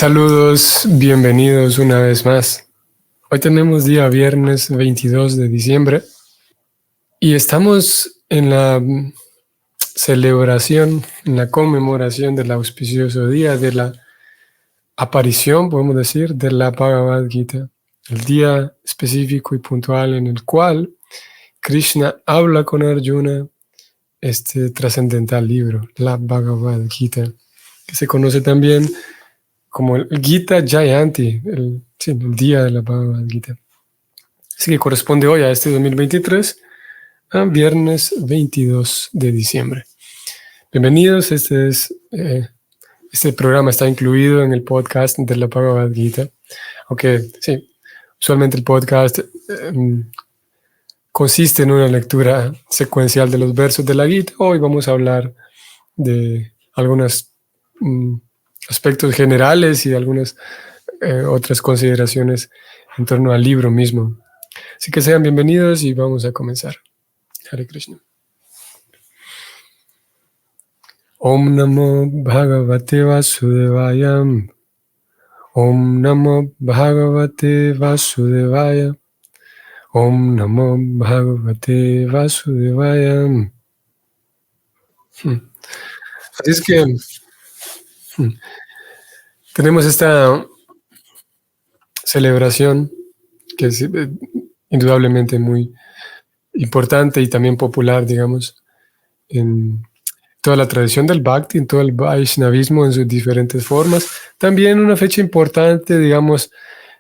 Saludos, bienvenidos una vez más. Hoy tenemos día viernes 22 de diciembre y estamos en la celebración, en la conmemoración del auspicioso día de la aparición, podemos decir, de la Bhagavad Gita, el día específico y puntual en el cual Krishna habla con Arjuna este trascendental libro, la Bhagavad Gita, que se conoce también como el Gita Jayanti, el día de la Bhagavad Gita. Así que corresponde hoy a este 2023, a viernes 22 de diciembre. Bienvenidos, este programa está incluido en el podcast de la Bhagavad Gita, aunque sí, usualmente el podcast consiste en una lectura secuencial de los versos de la Gita. Hoy vamos a hablar de algunos aspectos generales y algunas otras consideraciones en torno al libro mismo. Así que sean bienvenidos y vamos a comenzar. Hare Krishna. Om Namo Bhagavate Vasudevaya. Om Namo Bhagavate Vasudevaya. Om Namo Bhagavate Vasudevaya. Así es que tenemos esta celebración que es indudablemente muy importante y también popular, digamos, en toda la tradición del Bhakti, en todo el Vaishnavismo en sus diferentes formas. También una fecha importante, digamos,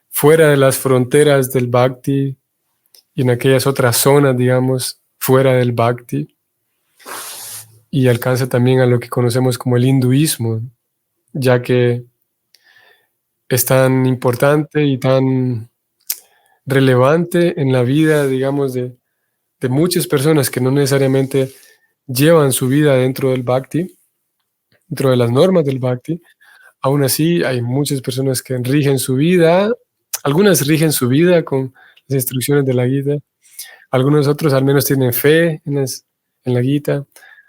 fuera de las fronteras del Bhakti y en aquellas otras zonas, digamos, fuera del Bhakti, y alcanza también a lo que conocemos como el hinduismo, ya que es tan importante y tan relevante en la vida, digamos, de muchas personas que no necesariamente llevan su vida dentro del Bhakti, dentro de las normas del Bhakti. Aún así, hay muchas personas que rigen su vida, algunas rigen su vida con las instrucciones de la Gita, algunos otros al menos tienen fe en la Gita,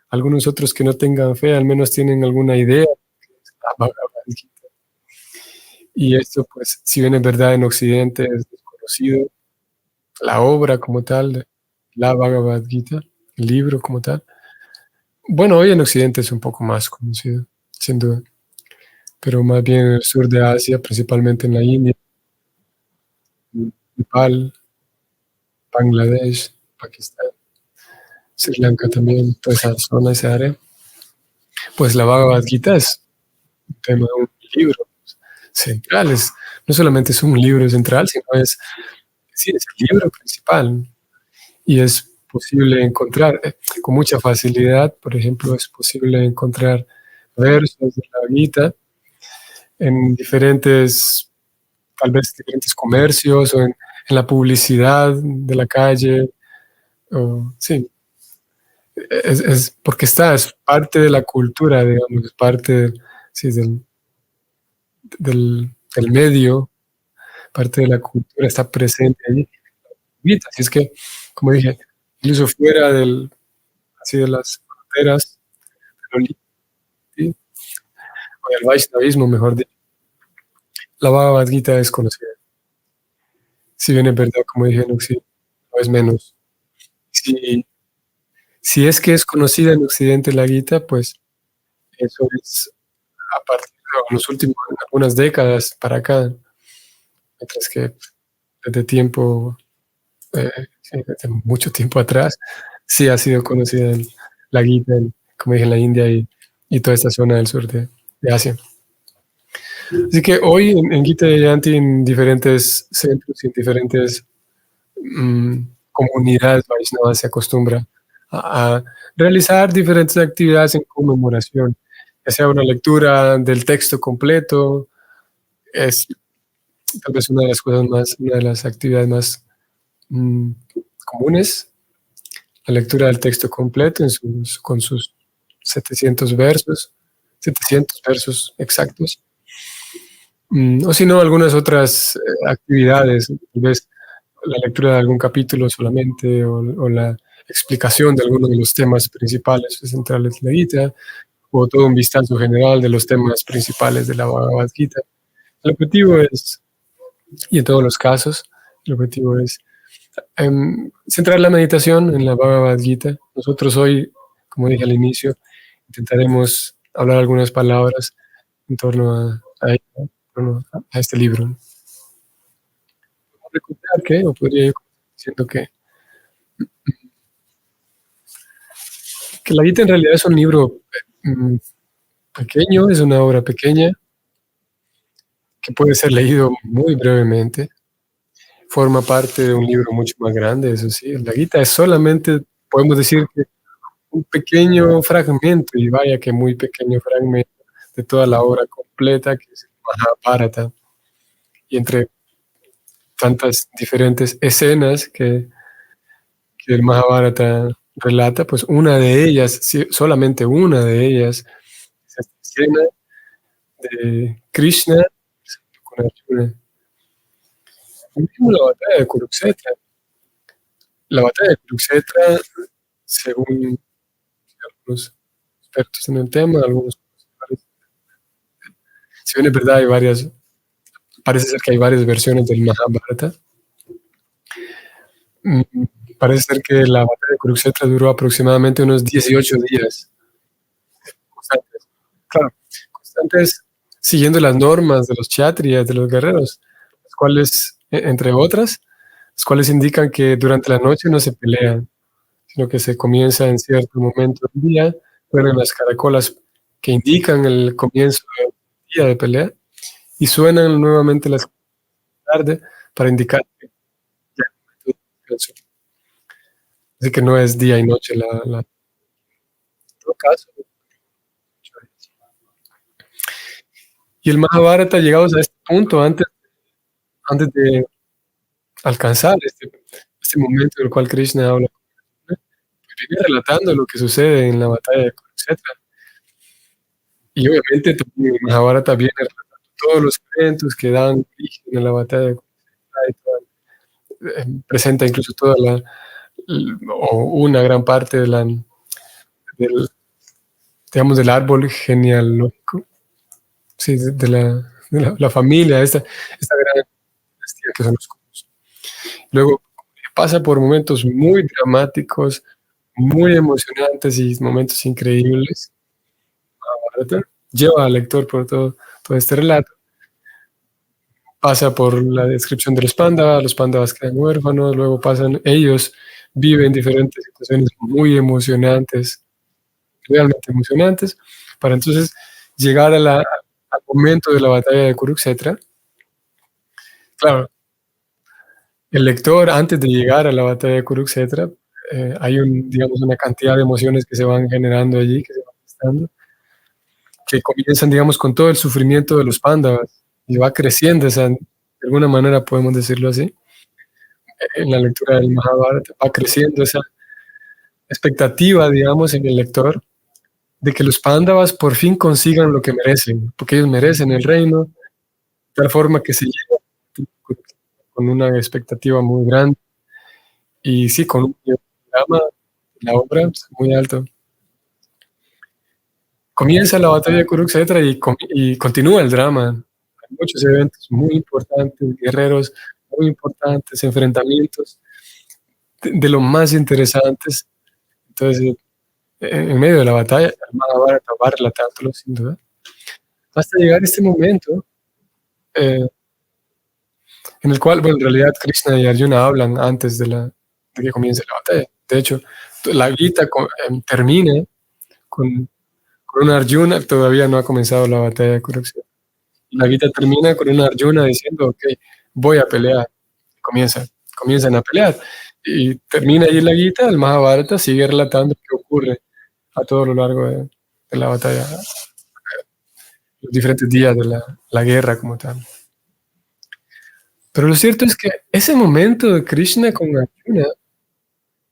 algunos otros que no tengan fe al menos tienen alguna idea de la Bhagavad Gita. Y esto, pues, si bien es verdad en Occidente es desconocido, la obra como tal, la Bhagavad Gita, el libro como tal, bueno, hoy en Occidente es un poco más conocido, sin duda, pero más bien en el sur de Asia, principalmente en la India, Nepal, Bangladesh, Pakistán, Sri Lanka también, toda esa zona, esa área, pues la Bhagavad Gita es un tema, un libro central, no solamente es un libro central, sino es el libro principal y es posible encontrar con mucha facilidad, por ejemplo, es posible encontrar versos de la Gita en diferentes, tal vez diferentes comercios o en la publicidad de la calle, sí, es porque es parte de la cultura, digamos, es parte sí, del medio, parte de la cultura, está presente allí. Así es que, como dije, incluso fuera así de las fronteras, ¿sí? O del Vaishnavismo, mejor dicho, la Bhagavad Gita es conocida. Si bien es verdad, como dije, en Occidente, no es menos. Si es que es conocida en Occidente la Gita, pues eso es a partir de los últimos, algunas décadas para acá, mientras que desde tiempo, sí, desde mucho tiempo atrás, sí ha sido conocida la Gita, como dije, en la India y toda esta zona del sur de Asia. Así que hoy en Gita Jayanti, en diferentes centros y en diferentes comunidades Vaishnavas se acostumbra a realizar diferentes actividades en conmemoración, ya sea una lectura del texto completo, es tal vez una de las actividades más comunes, la lectura del texto completo con sus 700 versos exactos. O si no, algunas otras actividades, tal vez la lectura de algún capítulo solamente o la explicación de algunos de los temas principales o centrales de la Gita, o todo un vistazo general de los temas principales de la Bhagavad Gita. El objetivo es, y en todos los casos, el objetivo es centrar la meditación en la Bhagavad Gita. Nosotros hoy, como dije al inicio, intentaremos hablar algunas palabras en torno a ella, en torno a este libro. ¿Puedo recordar qué? ¿O podría ir diciendo que la Gita en realidad es un libro mm, pequeño, es una obra pequeña que puede ser leído muy brevemente. Forma parte de un libro mucho más grande, eso sí. La Gita es solamente, podemos decir que un pequeño fragmento, y vaya que muy pequeño fragmento, de toda la obra completa que es el Mahabharata. Y entre tantas diferentes escenas que el Mahabharata relata, pues una de ellas, sí, solamente una de ellas, es esta escena de Krishna con Arjuna. Y mismo la batalla de Kurukshetra. La batalla de Kurukshetra, según algunos expertos en el tema, algunos, si bien es verdad, hay varias, parece ser que hay varias versiones del Mahabharata. Mm, Parece ser que la batalla de Kurukshetra duró aproximadamente unos 18 días constantes. Claro, constantes siguiendo las normas de los kshatriyas, de los guerreros, las cuales, entre otras, las cuales indican que durante la noche no se pelean, sino que se comienza en cierto momento del día, suenan las caracolas que indican el comienzo del día de pelea y suenan nuevamente las tarde para indicar que ya es momento de descanso. Así que no es día y noche en todo caso. Y el Mahabharata, llegados a este punto, antes de alcanzar este momento en el cual Krishna habla, pues viene relatando lo que sucede en la batalla de Kurukshetra. Y obviamente también el Mahabharata viene relatando todos los eventos que dan origen a la batalla de Kurukshetra y presenta incluso toda o una gran parte del, digamos, del árbol genealógico, sí, de la familia, esta gran dinastía que son los Kurus. Luego pasa por momentos muy dramáticos, muy emocionantes y momentos increíbles. Mahabharata lleva al lector por todo este relato. Pasa por la descripción de los Pándavas quedan huérfanos, luego pasan, ellos viven diferentes situaciones muy emocionantes, realmente emocionantes, para entonces llegar al momento de la batalla de Kurukshetra. Claro, el lector, antes de llegar a la batalla de Kurukshetra, hay digamos, una cantidad de emociones que se van generando allí, que se van gestando, que comienzan, digamos, con todo el sufrimiento de los Pándavas y va creciendo, de alguna manera podemos decirlo así, en la lectura del Mahabharata, va creciendo esa expectativa, digamos, en el lector de que los Pándavas por fin consigan lo que merecen, porque ellos merecen el reino, de tal forma que se llega con una expectativa muy grande y sí, con un drama, la obra muy alto. Comienza la batalla de Kurukshetra y continúa el drama. Hay muchos eventos muy importantes, guerreros muy importantes, enfrentamientos de lo más interesantes. Entonces, en medio de la batalla, el Mahabharata va relatándolo sin duda, hasta llegar a este momento eh, en el cual, bueno, en realidad Krishna y Arjuna hablan antes de que comience la batalla. De hecho, la Gita termina con un Arjuna, todavía no ha comenzado la batalla de Kurukshetra. La Gita termina con un Arjuna diciendo, ok, voy a pelear. Comienzan a pelear. Y termina ahí la Gita, el Mahabharata sigue relatando qué ocurre a todo lo largo de la batalla, los diferentes días de la guerra como tal. Pero lo cierto es que ese momento de Krishna con Arjuna,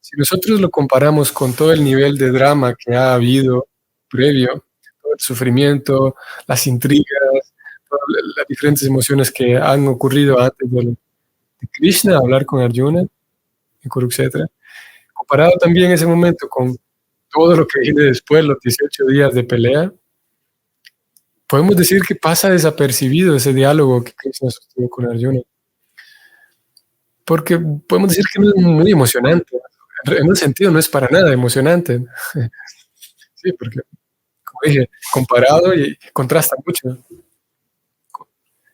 si nosotros lo comparamos con todo el nivel de drama que ha habido previo, todo el sufrimiento, las intrigas, todas las diferentes emociones que han ocurrido antes de Krishna hablar con Arjuna en Kurukshetra, comparado también ese momento con todo lo que viene después, los 18 días de pelea, podemos decir que pasa desapercibido ese diálogo que Krishna sostuvo con Arjuna, porque podemos decir que no es muy emocionante. En un sentido no es para nada emocionante. Sí, porque, como dije, comparado y contrasta mucho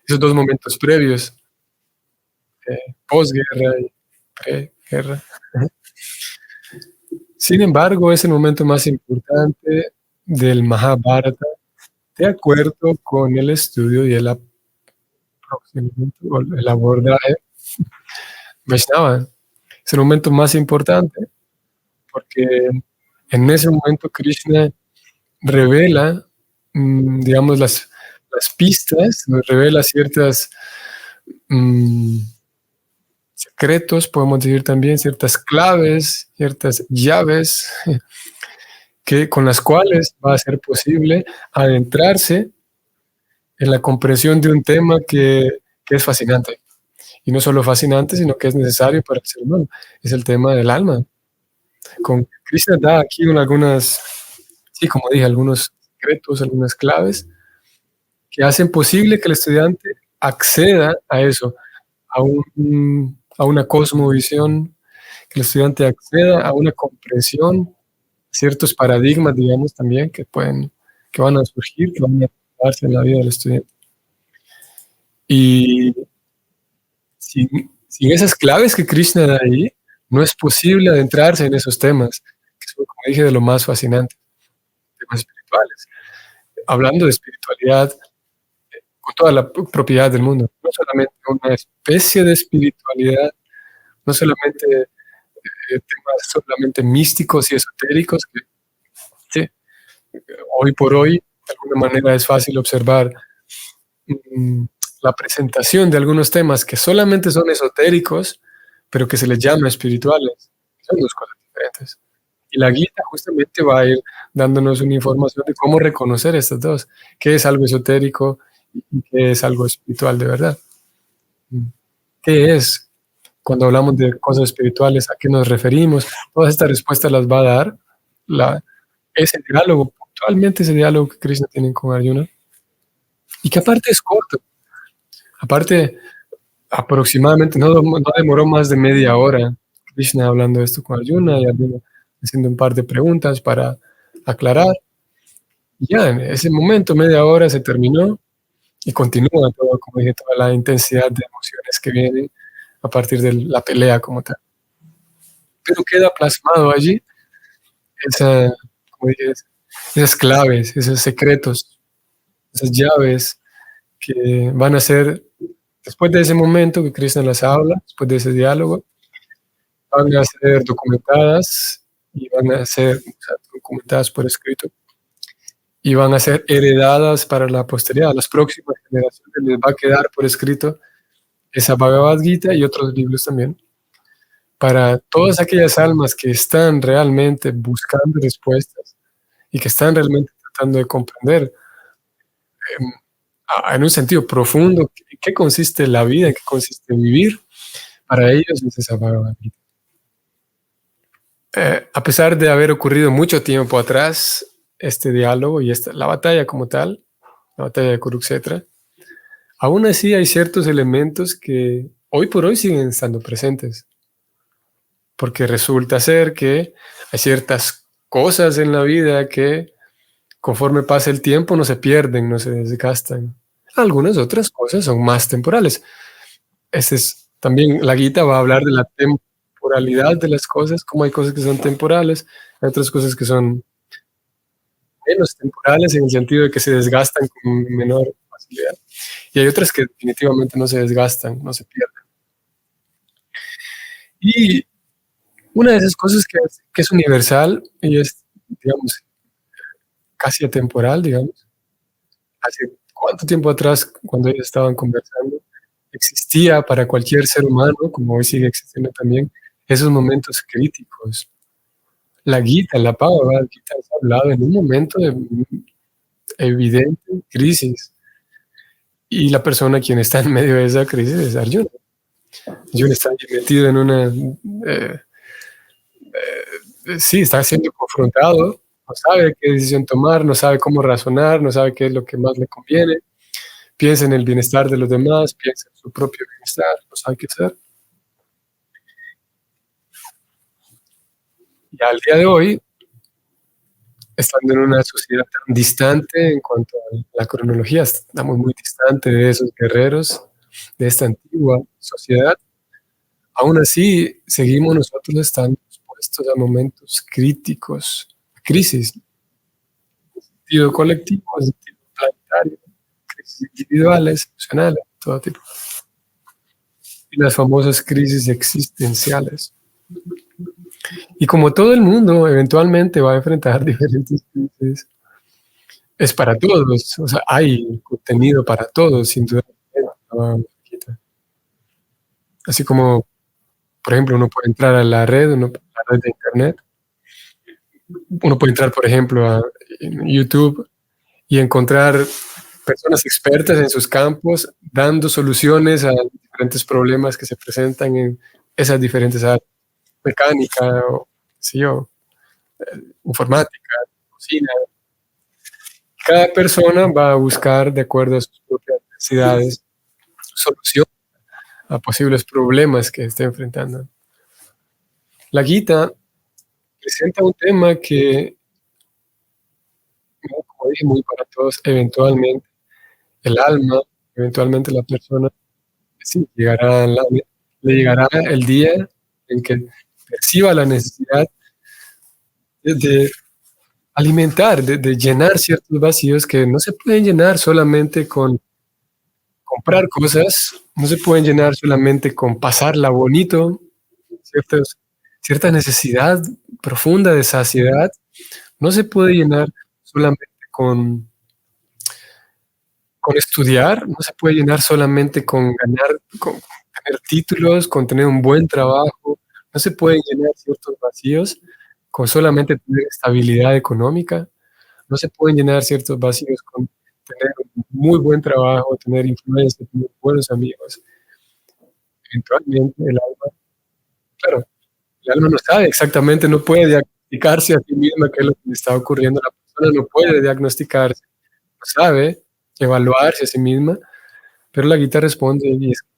esos dos momentos previos, posguerra y preguerra. Sin embargo, es el momento más importante del Mahabharata, de acuerdo con el estudio y el aproximamiento o el abordaje Vaishnava. Es el momento más importante porque en ese momento Krishna revela, digamos, las pistas, nos revela ciertas secretos, podemos decir también, ciertas claves, ciertas llaves con las cuales va a ser posible adentrarse en la comprensión de un tema que es fascinante. Y no solo fascinante, sino que es necesario para el ser humano. Es el tema del alma. Con Krishna da aquí algunas, sí, como dije, algunos secretos, algunas claves que hacen posible que el estudiante acceda a eso, a una cosmovisión, que el estudiante acceda a una comprensión, ciertos paradigmas, digamos, también que van a surgir, que van a darse en la vida del estudiante. Y sin esas claves que Krishna da ahí, no es posible adentrarse en esos temas, que son, como dije, de lo más fascinante, temas espirituales. Hablando de espiritualidad, con toda la propiedad del mundo, no solamente una especie de espiritualidad, no solamente temas solamente místicos y esotéricos, que sí, hoy por hoy, de alguna manera es fácil observar mm, la presentación de algunos temas que solamente son esotéricos, pero que se les llama espirituales. Son dos cosas diferentes. Y la Gita justamente va a ir dándonos una información de cómo reconocer estas dos, qué es algo esotérico y qué es algo espiritual de verdad. ¿Qué es? Cuando hablamos de cosas espirituales, ¿a qué nos referimos? Todas estas respuestas las va a dar ese diálogo, puntualmente ese diálogo que Krishna tiene con Arjuna, y que aparte es corto. Aparte, aproximadamente, no demoró más de media hora Krishna hablando esto con Arjuna y Arjuna haciendo un par de preguntas para aclarar. Y ya en ese momento, media hora se terminó y continúa todo, como dije, toda la intensidad de emociones que vienen a partir de la pelea como tal. Pero queda plasmado allí esa, como dije, esas claves, esos secretos, esas llaves que van a ser, después de ese momento que Krishna las habla, después de ese diálogo, van a ser documentadas y van a ser, o sea, documentadas por escrito y van a ser heredadas para la posteridad. A las próximas generaciones les va a quedar por escrito esa Bhagavad Gita y otros libros también, para todas aquellas almas que están realmente buscando respuestas y que están realmente tratando de comprender en un sentido profundo qué consiste la vida, en qué consiste vivir. Para ellos es esa Bhagavad Gita. A pesar de haber ocurrido mucho tiempo atrás, este diálogo y la batalla como tal, la batalla de Kurukshetra, aún así hay ciertos elementos que hoy por hoy siguen estando presentes, porque resulta ser que hay ciertas cosas en la vida que conforme pasa el tiempo no se pierden, no se desgastan. Algunas otras cosas son más temporales. También la Gita va a hablar de la temporalidad de las cosas, como hay cosas que son temporales, hay otras cosas que son menos temporales en el sentido de que se desgastan con menor facilidad. Y hay otras que definitivamente no se desgastan, no se pierden. Y una de esas cosas que es universal y es, digamos, casi atemporal, digamos, hace cuánto tiempo atrás, cuando ellos estaban conversando, existía para cualquier ser humano, como hoy sigue existiendo también, esos momentos críticos. La Gita, la Bhagavad Gita, es hablado en un momento de evidente crisis. Y la persona quien está en medio de esa crisis es Arjuna. Arjuna está metido en una... sí, está siendo confrontado no sabe qué decisión tomar, no sabe cómo razonar, no sabe qué es lo que más le conviene, piensa en el bienestar de los demás, piensa en su propio bienestar, no sabe qué hacer. Y al día de hoy, estando en una sociedad tan distante en cuanto a la cronología, estamos muy distante de esos guerreros, de esta antigua sociedad. Aún así, seguimos nosotros estando expuestos a momentos críticos, a crisis, en sentido colectivo, en sentido planetario, crisis individuales, emocionales, todo tipo. Y las famosas crisis existenciales. Y como todo el mundo eventualmente va a enfrentar diferentes crisis, es para todos, o sea, hay contenido para todos, sin duda. Así como, por ejemplo, uno puede entrar a la red, a la red de internet, uno puede entrar, por ejemplo, a en YouTube y encontrar personas expertas en sus campos dando soluciones a diferentes problemas que se presentan en esas diferentes áreas, mecánica o, sí, o informática, cocina. Cada persona va a buscar, de acuerdo a sus propias necesidades, solución a posibles problemas que esté enfrentando. La Gita presenta un tema que, como dije, muy para todos, eventualmente el alma, eventualmente la persona, sí, le llegará el día en que perciba la necesidad de alimentar, de llenar ciertos vacíos que no se pueden llenar solamente con comprar cosas, no se pueden llenar solamente con pasarla bonito, cierta necesidad profunda de saciedad no se puede llenar solamente con estudiar, no se puede llenar solamente con ganar, con tener títulos, con tener un buen trabajo, no se pueden llenar ciertos vacíos con solamente tener estabilidad económica, no se pueden llenar ciertos vacíos con tener un muy buen trabajo, tener influencia, tener buenos amigos. Eventualmente el alma, claro, el alma no sabe exactamente, no puede diagnosticarse a sí misma qué es lo que le está ocurriendo. La persona no puede diagnosticarse, no sabe evaluarse a sí misma, pero la guita responde y es que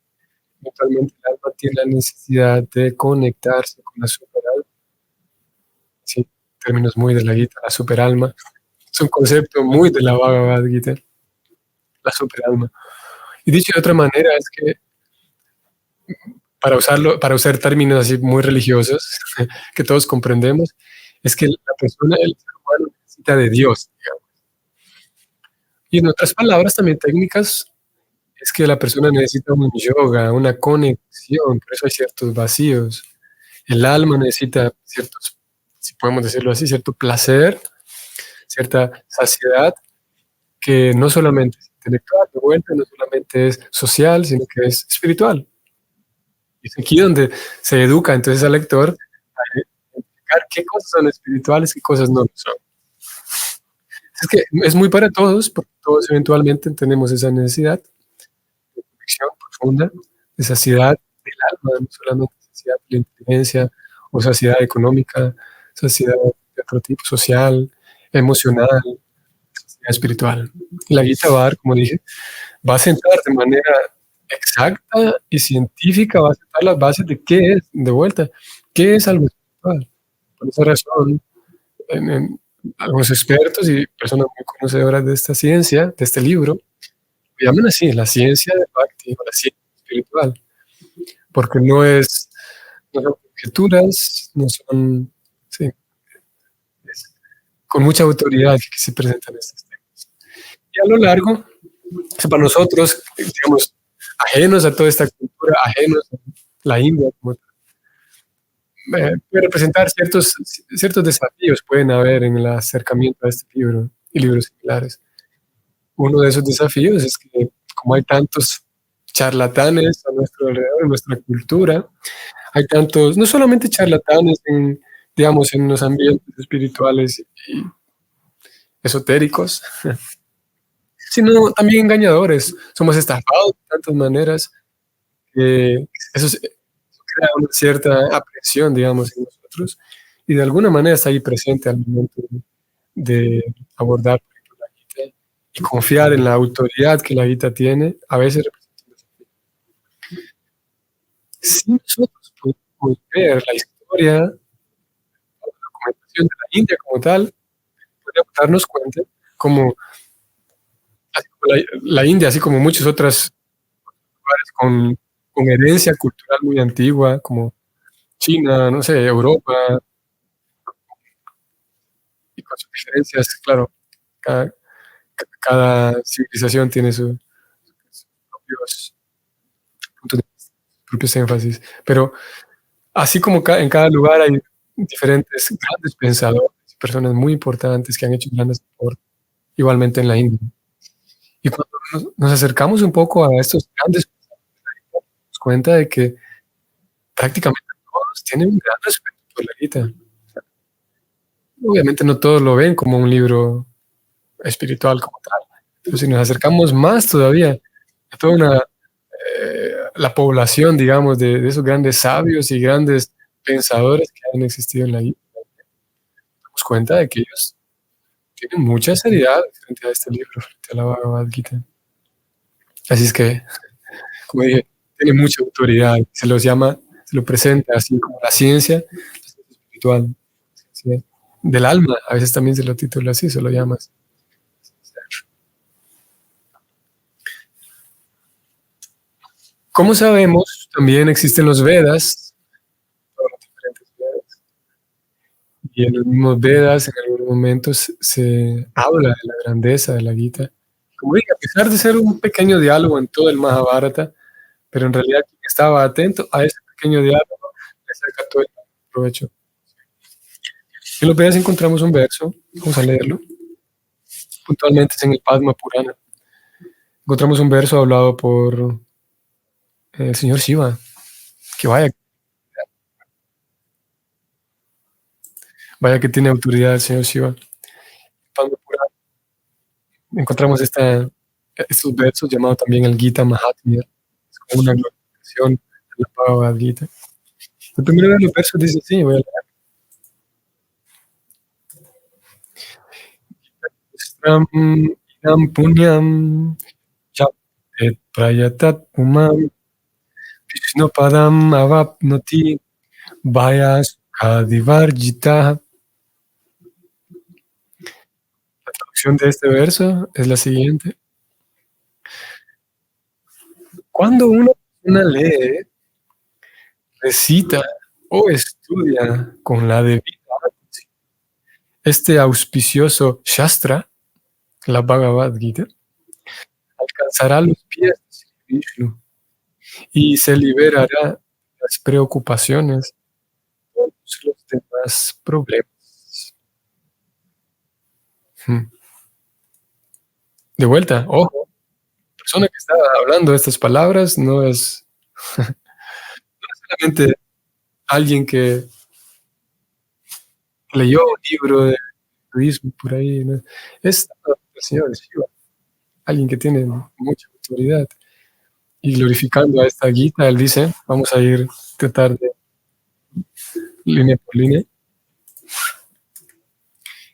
eventualmente el alma tiene la necesidad de conectarse con la superalma. Sí, términos muy de la guita, la superalma. Es un concepto muy de la Bhagavad Gita, la superalma. Y dicho de otra manera, es que para usar términos así muy religiosos, que todos comprendemos, es que la persona, el ser humano necesita de Dios, digamos. Y en otras palabras también técnicas, es que la persona necesita un yoga, una conexión, por eso hay ciertos vacíos. El alma necesita ciertos, si podemos decirlo así, cierto placer, cierta saciedad, que no solamente es intelectual, de vuelta, no solamente es social, sino que es espiritual. Y es aquí donde se educa entonces al lector a identificar qué cosas son espirituales, qué cosas no lo son. Es que es muy para todos, porque todos eventualmente tenemos esa necesidad de conexión profunda, de saciedad del alma, no solamente saciedad de la inteligencia o saciedad económica, saciedad de otro tipo, social, emocional, saciedad espiritual. Y la Gita va a dar, como dije, va a sentar de manera exacta y científica, va a sentar las bases de qué es, de vuelta, qué es algo espiritual. Por esa razón, en algunos expertos y personas muy conocedoras de esta ciencia, de este libro, lo llaman así, la ciencia de Bhakti, o la ciencia espiritual, porque no son conjeturas, no son, sí, es con mucha autoridad que se presentan estos temas. Y a lo largo, o sea, para nosotros, digamos, ajenos a toda esta cultura, ajenos a la India, como puede representar ciertos desafíos pueden haber en el acercamiento a este libro y libros similares. Uno de esos desafíos es que como hay tantos charlatanes a nuestro alrededor, en nuestra cultura, hay tantos, no solamente charlatanes en, digamos, en los ambientes espirituales y esotéricos, sino también engañadores. Somos estafados de tantas maneras que eso crea una cierta aprensión, digamos, en nosotros y de alguna manera está ahí presente al momento de abordar, por ejemplo, la Gita y confiar en la autoridad que la Gita tiene, a veces si nosotros podemos ver la historia, la documentación de la India como tal, podemos darnos cuenta como, así como la India, así como muchos otros lugares con herencia cultural muy antigua, como China, no sé, Europa, y con sus diferencias, claro, cada, cada civilización tiene sus propios puntos de vista, sus propios énfasis, pero así como en cada lugar hay diferentes grandes pensadores, personas muy importantes que han hecho grandes aportes, igualmente en la India. Y cuando nos acercamos un poco a estos grandes pensadores, nos damos cuenta de que prácticamente todos tienen un gran respeto por la Gita. Obviamente no todos lo ven como un libro espiritual como tal, pero si nos acercamos más todavía a toda la población, digamos, de esos grandes sabios y grandes pensadores que han existido en la India, nos damos cuenta de que ellos tienen mucha seriedad frente a este libro, frente a la Bhagavad Gita. Así es que, como dije, tiene mucha autoridad. Se lo presenta así como la ciencia espiritual, ciencia del alma. A veces también se lo titula así, se lo llama así. Como sabemos, también existen los Vedas, todos los diferentes Vedas, y en los mismos Vedas, en algunos momentos, se habla de la grandeza de la Gita. Como dije, a pesar de ser un pequeño diálogo en todo el Mahabharata, pero en realidad quien estaba atento a ese pequeño diálogo le saca todo el provecho. En los Vedas encontramos un verso, vamos a leerlo, puntualmente es en el Padma Purana. Encontramos un verso hablado por el señor Shiva, que vaya que tiene autoridad el señor Shiva. Padma Purana, encontramos estos versos llamados también el Gita Mahatmya, es como una glorificación de la Bhagavad Gita. El primero de los versos dice así, voy a leer. Stram idam punyam chapet prayatat pumam Vishnupadam avapnoti vayas kadivarjita. La traducción de este verso es la siguiente. Cuando una persona lee, recita o estudia con la debida este auspicioso Shastra, la Bhagavad Gita, alcanzará los pies de Vishnu y se liberará de las preocupaciones y todos los demás problemas. De vuelta, ojo, la persona que está hablando estas palabras no es solamente alguien que leyó un libro de budismo por ahí, ¿no? Es el señor Shiva, alguien que tiene mucha autoridad. Y glorificando a esta Gita, él dice, vamos a ir a tratar de línea por línea.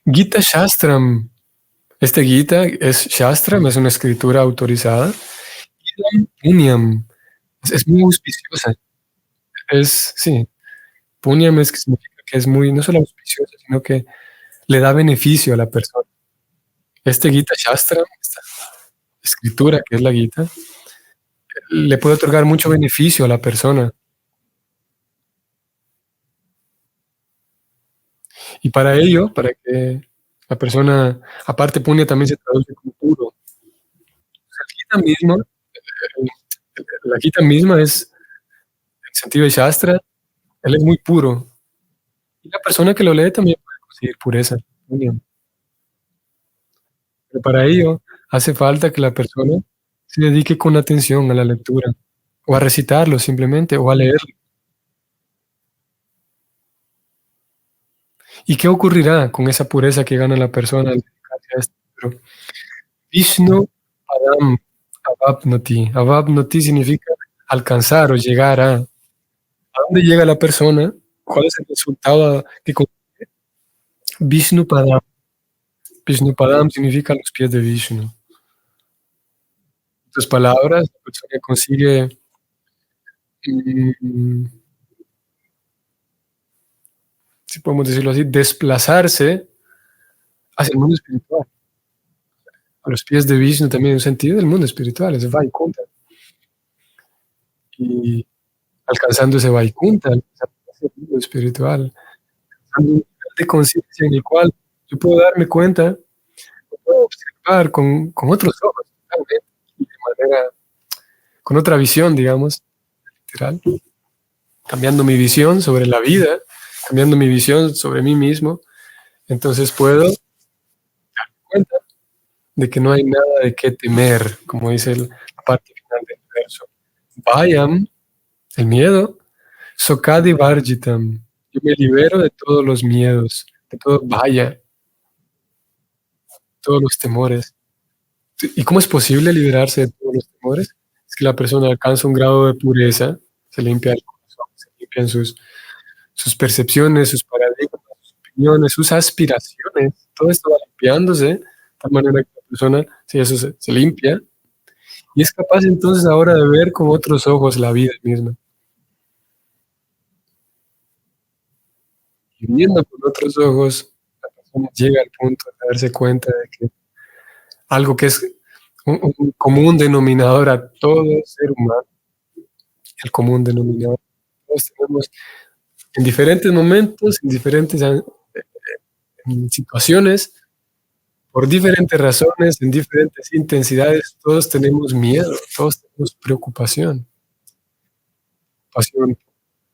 Gita Shastram. Este Gita es Shastram, es una escritura autorizada. Idam Punyam. Es muy auspiciosa. Sí, Punyam es que significa que es muy, no solo auspiciosa, sino que le da beneficio a la persona. Este Gita Shastram, esta escritura que es la Gita, le puede otorgar mucho beneficio a la persona. Y para ello, para que la persona, aparte punya también se traduce como puro. La Gita misma, la Gita misma es, en sentido de Shastra, él es muy puro. Y la persona que lo lee también puede conseguir pureza. Punya. Pero para ello hace falta que la persona se dedique con atención a la lectura, o a recitarlo simplemente, o a leerlo. ¿Y qué ocurrirá con esa pureza que gana la persona al dedicarse a esto? Pero Vishnu Padam Avapnoti. Avapnoti significa alcanzar o llegar ¿a dónde llega la persona? ¿Cuál es el resultado que consigue? Vishnu Padam. Vishnupadam significa los pies de Vishnu. En otras palabras, la persona consigue, mm, si podemos decirlo así, desplazarse hacia el mundo espiritual. A los pies de Vishnu también en un sentido del mundo espiritual, es Vaikunta. Y alcanzando ese Vaikunta, alcanzando ese mundo espiritual, alcanzando un nivel de conciencia en el cual yo puedo darme cuenta, puedo observar con otros ojos, realmente, y de manera, con otra visión, digamos, literal, cambiando mi visión sobre la vida, cambiando mi visión sobre mí mismo, entonces puedo darme cuenta de que no hay nada de qué temer, como dice la parte final del verso. Vayam, el miedo, Sokadi Varjitam. Yo me libero de todos los miedos, de todo vaya, todos los temores. ¿Y cómo es posible liberarse de todos los temores? Es que la persona alcanza un grado de pureza, se limpia el corazón, se limpian sus percepciones, sus paradigmas, sus opiniones, sus aspiraciones. Todo esto va limpiándose, de tal manera que la persona, si eso se limpia, y es capaz entonces ahora de ver con otros ojos la vida misma. Y viendo con otros ojos, la persona llega al punto de darse cuenta de que algo que es un común denominador a todo ser humano, el común denominador, todos tenemos en diferentes momentos, en diferentes en situaciones, por diferentes razones, en diferentes intensidades, todos tenemos miedo, todos tenemos preocupación, preocupación,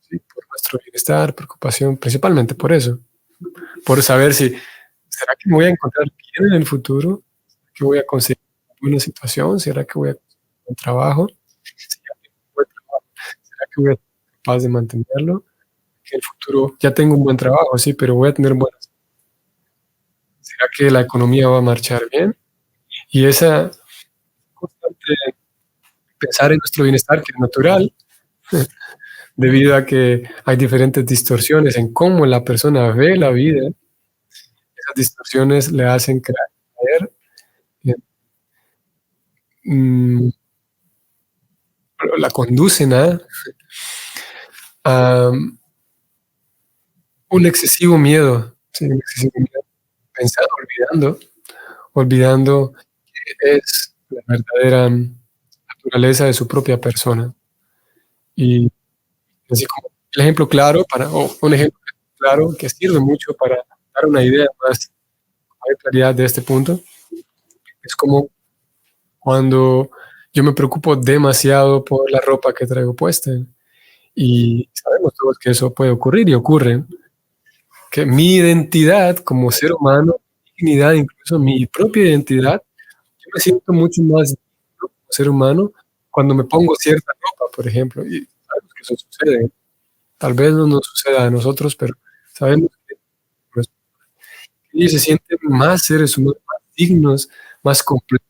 sí, por nuestro bienestar, preocupación principalmente por eso, por saber si, ¿será que me voy a encontrar bien en el futuro? ¿Será que voy a conseguir una buena situación? ¿Será que voy a conseguir un buen trabajo? Si ya tengo un buen trabajo, ¿será que voy a ser capaz de mantenerlo? Que en el futuro ya tengo un buen trabajo, sí, pero voy a tener buenas. ¿Será que la economía va a marchar bien? Y esa constante pensar en nuestro bienestar, que es natural, debido a que hay diferentes distorsiones en cómo la persona ve la vida, esas distorsiones le hacen creer, mm, la conducen a un excesivo miedo, sí, un excesivo miedo, pensando, olvidando que es la verdadera naturaleza de su propia persona. Y así como el ejemplo claro o un ejemplo claro que sirve mucho para dar una idea más de claridad de este punto, es como cuando yo me preocupo demasiado por la ropa que traigo puesta. Y sabemos todos que eso puede ocurrir y ocurre, que mi identidad como ser humano, mi dignidad, incluso mi propia identidad, yo me siento mucho más digno como ser humano cuando me pongo cierta ropa, por ejemplo. Y sabemos que eso sucede. Tal vez no nos suceda a nosotros, pero sabemos que ellos se sienten más seres humanos, más dignos, más completos.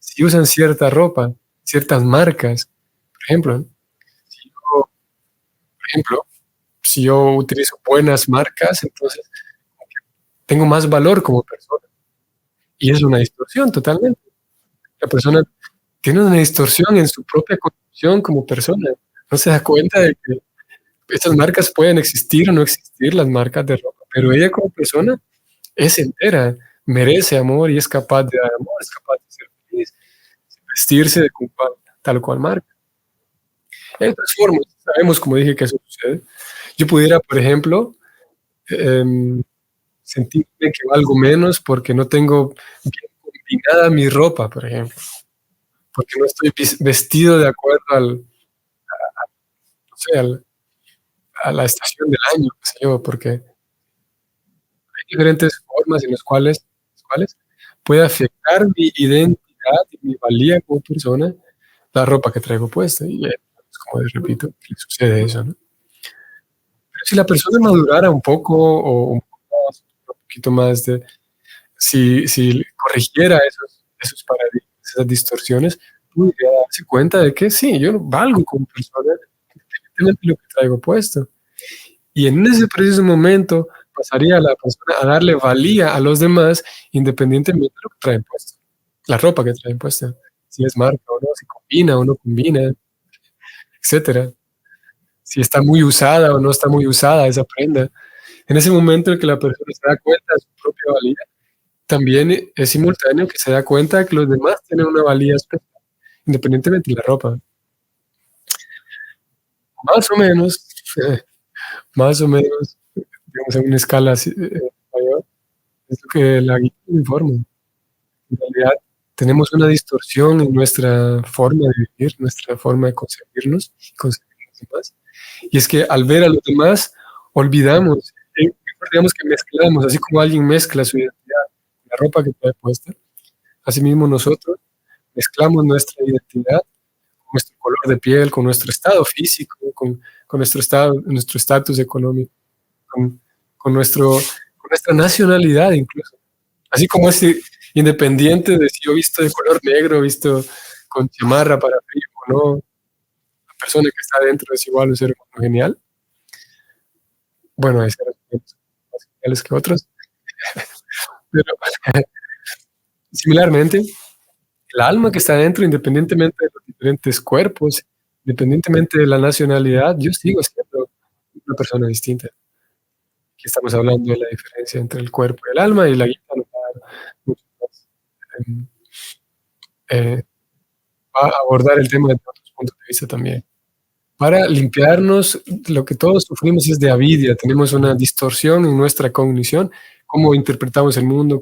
Si usan cierta ropa, ciertas marcas, por ejemplo, si yo, por ejemplo, si yo utilizo buenas marcas, entonces tengo más valor como persona. Y es una distorsión totalmente. La persona tiene una distorsión en su propia condición como persona. No se da cuenta de que estas marcas pueden existir o no existir, las marcas de ropa, pero ella como persona es entera, merece amor y es capaz de dar amor, es capaz de ser feliz, vestirse de tal cual marca. Hay otras formas, sabemos, como dije, que eso sucede. Yo pudiera, por ejemplo, em, sentirme que valgo menos porque no tengo bien combinada mi ropa, por ejemplo, porque no estoy vestido de acuerdo no sé, a la estación del año, qué sé yo, porque hay diferentes formas en las cuales puede afectar mi identidad y mi valía como persona la ropa que traigo puesta. Y como les repito, le sucede eso, ¿no? Pero si la persona madurara un poco o un poquito más de, si corrigiera esos paradigmas, esas distorsiones, podría darse cuenta de que sí, yo valgo como persona independientemente de lo que traigo puesto. Y en ese preciso momento pasaría a la persona a darle valía a los demás independientemente de lo que traen puesto, la ropa que traen puesta, si es marca o no, si combina o no combina, etcétera. Si está muy usada o no está muy usada esa prenda. En ese momento en que la persona se da cuenta de su propia valía, también es simultáneo que se da cuenta de que los demás tienen una valía especial, independientemente de la ropa. Más o menos, más o menos, digamos, en una escala así, mayor, es lo que la guía informa. En realidad, tenemos una distorsión en nuestra forma de vivir, nuestra forma de concebirnos y concebir a los demás. Y es que al ver a los demás, olvidamos, digamos que mezclamos, así como alguien mezcla su identidad con la ropa que trae puesta, asimismo nosotros mezclamos nuestra identidad con nuestro color de piel, con nuestro estado físico, con nuestro estado, nuestro estatus económico, con, con, con nuestra nacionalidad incluso. Así como es independiente de si yo visto de color negro, visto con chamarra para frío o no, la persona que está adentro es igual un ser humano genial. Bueno, hay seres más geniales que otros, pero similarmente, el alma que está adentro, independientemente de los diferentes cuerpos, independientemente de la nacionalidad, yo sigo siendo una persona distinta. Aquí estamos hablando de la diferencia entre el cuerpo y el alma, y la guía nos va a dar mucho más, eh, va a abordar el tema desde otros puntos de vista también. Para limpiarnos, lo que todos sufrimos es de avidia, tenemos una distorsión en nuestra cognición, cómo interpretamos el mundo,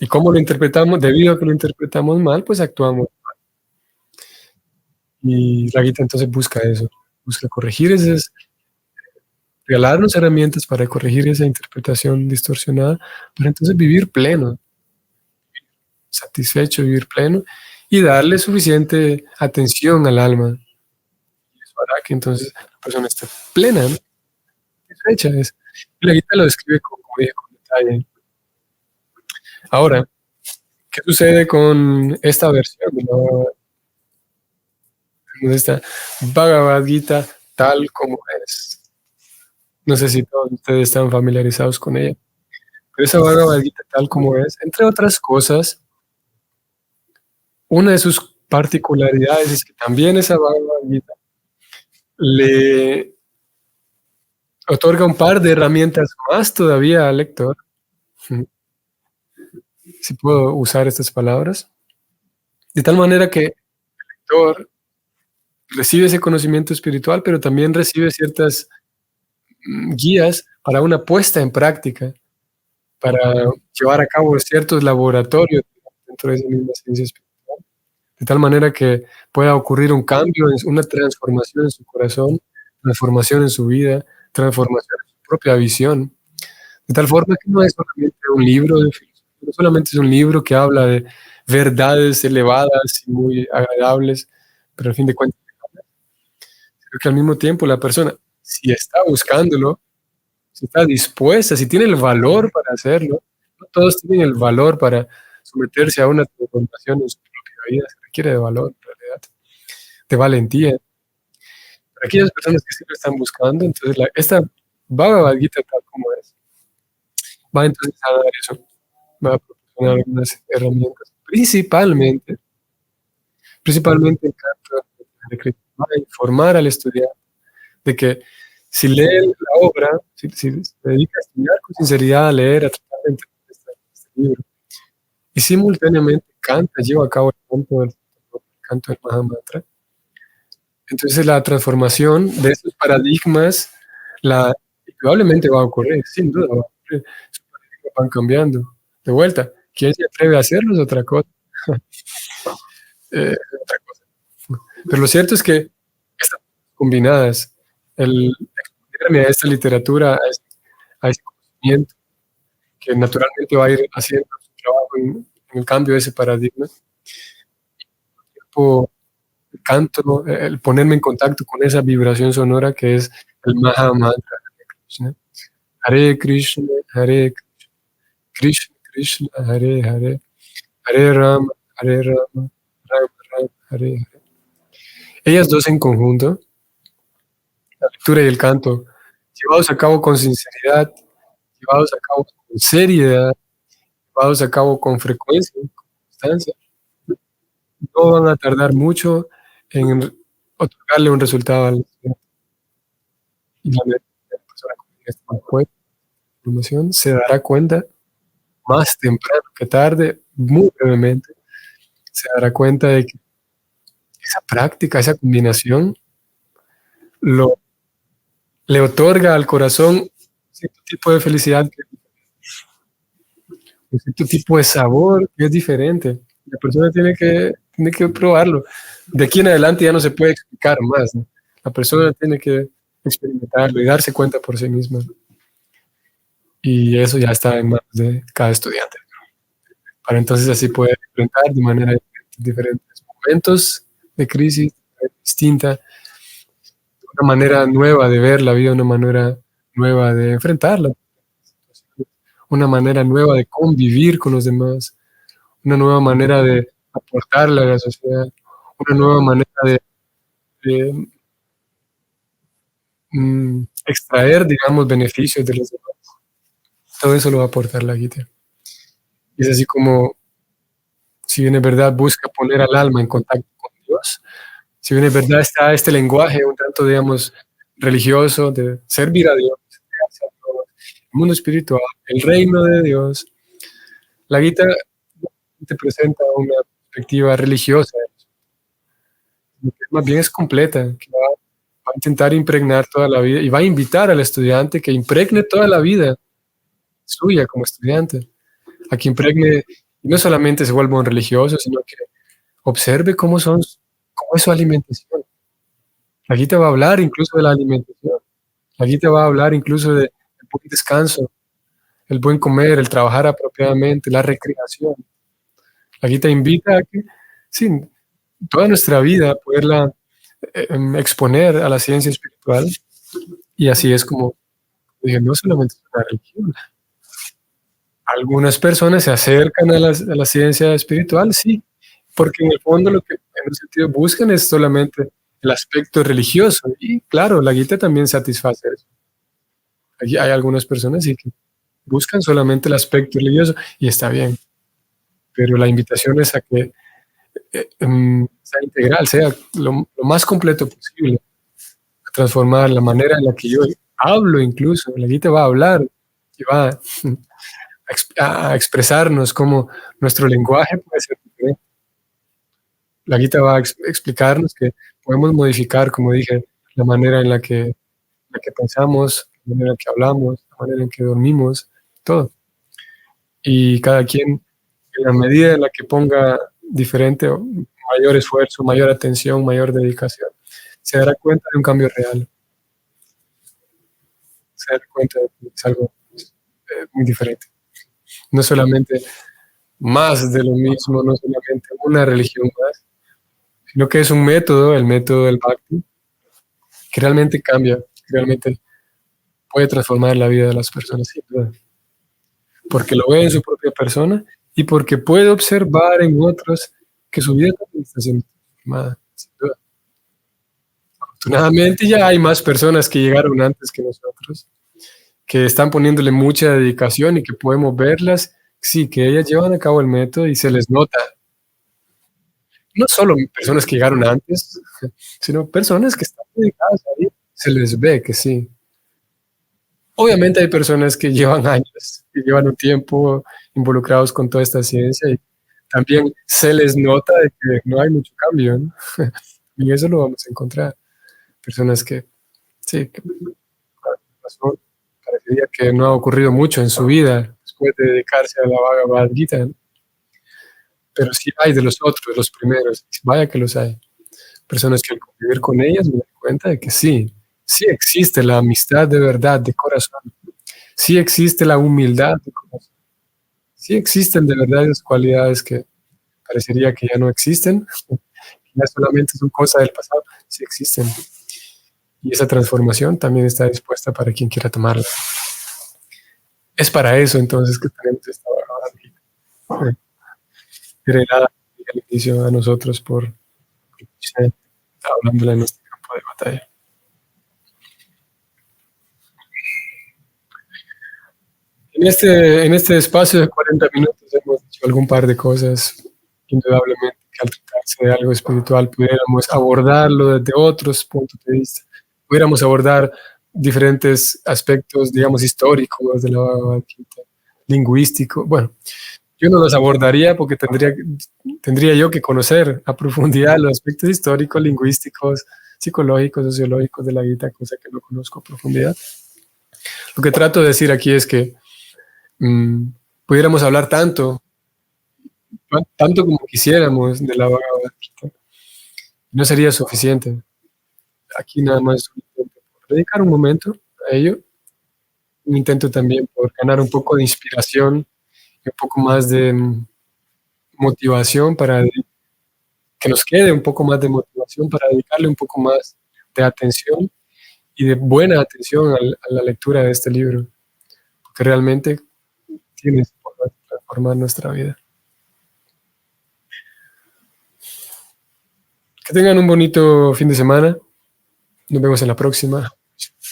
y cómo lo interpretamos, debido a que lo interpretamos mal, pues actuamos. Y la guita entonces busca eso, busca corregir esas, regalarnos herramientas para corregir esa interpretación distorsionada, para entonces vivir pleno, satisfecho, vivir pleno y darle suficiente atención al alma. Y eso hará que entonces la persona esté plena, ¿no? Satisfecha. Y la guita lo describe como dije, con detalle. Ahora, ¿qué sucede con esta versión de esta Bhagavad Gita tal como es? No sé si todos ustedes están familiarizados con ella, pero esa Bhagavad Gita tal como es, entre otras cosas, una de sus particularidades es que también esa Bhagavad Gita le otorga un par de herramientas más todavía al lector, si puedo usar estas palabras, de tal manera que el lector recibe ese conocimiento espiritual, pero también recibe ciertas guías para una puesta en práctica, para llevar a cabo ciertos laboratorios dentro de esa misma ciencia espiritual, de tal manera que pueda ocurrir un cambio, una transformación en su corazón, transformación en su vida, transformación en su propia visión, de tal forma que no es solamente un libro de filosofía, no solamente es un libro que habla de verdades elevadas y muy agradables, pero al fin de cuentas, creo que al mismo tiempo la persona, si está buscándolo, si está dispuesta, si tiene el valor para hacerlo, no todos tienen el valor para someterse a una transformación en su propia vida, se requiere de valor en realidad, de valentía. Para aquellas personas que sí lo están buscando, entonces esta Bhagavad Gita tal como es, va entonces a dar eso, va a proporcionar algunas herramientas, principalmente en canto de Krishna, va a informar al estudiante de que si lee la obra, si se dedica a estudiar con sinceridad, a leer, a tratar de entender este libro, y simultáneamente canta, lleva a cabo el canto del Mahamantra, entonces la transformación de estos paradigmas, indudablemente va a ocurrir, sin duda va a ocurrir, sus paradigmas van cambiando. De vuelta, ¿quién se atreve a hacerlo? Es otra cosa. Otra cosa. Pero lo cierto es que estas combinadas, el exponerme a esta literatura, a este conocimiento, que naturalmente va a ir haciendo su trabajo en el cambio de ese paradigma, el canto, el ponerme en contacto con esa vibración sonora que es el Maha Mantra de Krishna. Hare Krishna, Hare Krishna, Krishna, Hare Hare, Hare Rama, Hare Rama, Rama Rama, Hare Hare. Ellas dos en conjunto, la lectura y el canto, llevados a cabo con sinceridad llevados a cabo con seriedad, llevados a cabo con frecuencia, con constancia, no van a tardar mucho en otorgarle un resultado al estudiante. Y la medida que la persona con esta información se dará cuenta más temprano que tarde, muy brevemente, se dará cuenta de que esa práctica, esa combinación, lo, le otorga al corazón cierto tipo de felicidad, cierto tipo de sabor que es diferente. La persona tiene que probarlo. De aquí en adelante ya no se puede explicar más, ¿no? La persona tiene que experimentarlo y darse cuenta por sí misma. Y eso ya está en manos de cada estudiante. Para entonces así poder enfrentar de manera diferente diferentes momentos de crisis distinta, una manera nueva de ver la vida, una manera nueva de enfrentarla, una manera nueva de convivir con los demás, una nueva manera de aportarle a la sociedad, una nueva manera de, extraer, digamos, beneficios de los demás. Todo eso lo va a aportar la guita. Y es así como, si bien es verdad, busca poner al alma en contacto con Dios, si bien es verdad está este lenguaje un tanto, digamos, religioso de servir a Dios, hacia Dios, el mundo espiritual, el reino de Dios, la Gita te presenta una perspectiva religiosa, que más bien es completa, que va a intentar impregnar toda la vida y va a invitar al estudiante que impregne toda la vida suya como estudiante, a que impregne, y no solamente se vuelva un religioso, sino que observe cómo es su alimentación. La Gita va a hablar incluso de la alimentación. La Gita va a hablar incluso del buen descanso, el buen comer, el trabajar apropiadamente, la recreación. La Gita invita a que, sí, toda nuestra vida poderla exponer a la ciencia espiritual. Y así es como dije, no solamente es una religión. Algunas personas se acercan a la ciencia espiritual, sí, porque en el fondo lo que en un sentido buscan es solamente el aspecto religioso. Y claro, la Gita también satisface eso. Aquí hay algunas personas sí que buscan solamente el aspecto religioso y está bien, pero la invitación es a que sea integral, sea lo más completo posible, a transformar la manera en la que yo hablo incluso. La Gita va a hablar y va a expresarnos cómo nuestro lenguaje puede ser diferente. La Gita va a explicarnos que podemos modificar, como dije, la manera en la que pensamos, la manera en que hablamos, la manera en que dormimos, todo. Y cada quien, en la medida en la que ponga diferente o mayor esfuerzo, mayor atención, mayor dedicación, se dará cuenta de un cambio real, se dará cuenta de que es algo muy diferente. No solamente más de lo mismo, no solamente una religión más, sino que es un método, el método del Bhakti, que realmente cambia, que realmente puede transformar la vida de las personas, sin duda, porque lo ve en su propia persona y porque puede observar en otros que su vida también está siendo transformada, sin duda. Afortunadamente ya hay más personas que llegaron antes que nosotros, que están poniéndole mucha dedicación y que podemos verlas, sí, que ellas llevan a cabo el método y se les nota. No solo personas que llegaron antes, sino personas que están dedicadas ahí, se les ve que sí. Obviamente hay personas que llevan años, que llevan un tiempo involucrados con toda esta ciencia y también se les nota de que no hay mucho cambio, ¿no? Y eso lo vamos a encontrar. Personas que, sí, que por alguna razón parecería que no ha ocurrido mucho en su vida después de dedicarse a la Bhagavad Gita, ¿no? Pero sí hay de los otros, los primeros, vaya que los hay. Personas que al convivir con ellas me doy cuenta de que sí, sí existe la amistad de verdad, de corazón, sí existe la humildad de corazón, sí existen de verdad esas cualidades que parecería que ya no existen, que ya solamente son cosas del pasado, sí existen. Y esa transformación también está dispuesta para quien quiera tomarla. Es para eso entonces que tenemos esta barra heredada al inicio a nosotros por hablándola en nuestro campo de batalla. En este espacio de 40 minutos hemos dicho algún par de cosas, indudablemente, que al tratarse de algo espiritual pudiéramos abordarlo desde otros puntos de vista, pudiéramos abordar diferentes aspectos, digamos, históricos de la Bhagavad Gita, lingüístico. Bueno, yo no los abordaría porque tendría yo que conocer a profundidad los aspectos históricos, lingüísticos, psicológicos, sociológicos de la Gita, cosa que no conozco a profundidad. Lo que trato de decir aquí es que mm, pudiéramos hablar tanto como quisiéramos de la Bhagavad Gita, no sería suficiente. Aquí nada más un intento por dedicar un momento a ello, un intento también por ganar un poco de inspiración y un poco más de motivación para que nos quede un poco más de motivación para dedicarle un poco más de atención y de buena atención a la lectura de este libro, porque realmente tiene que transformar nuestra vida. Que tengan un bonito fin de semana. Nos vemos en la próxima.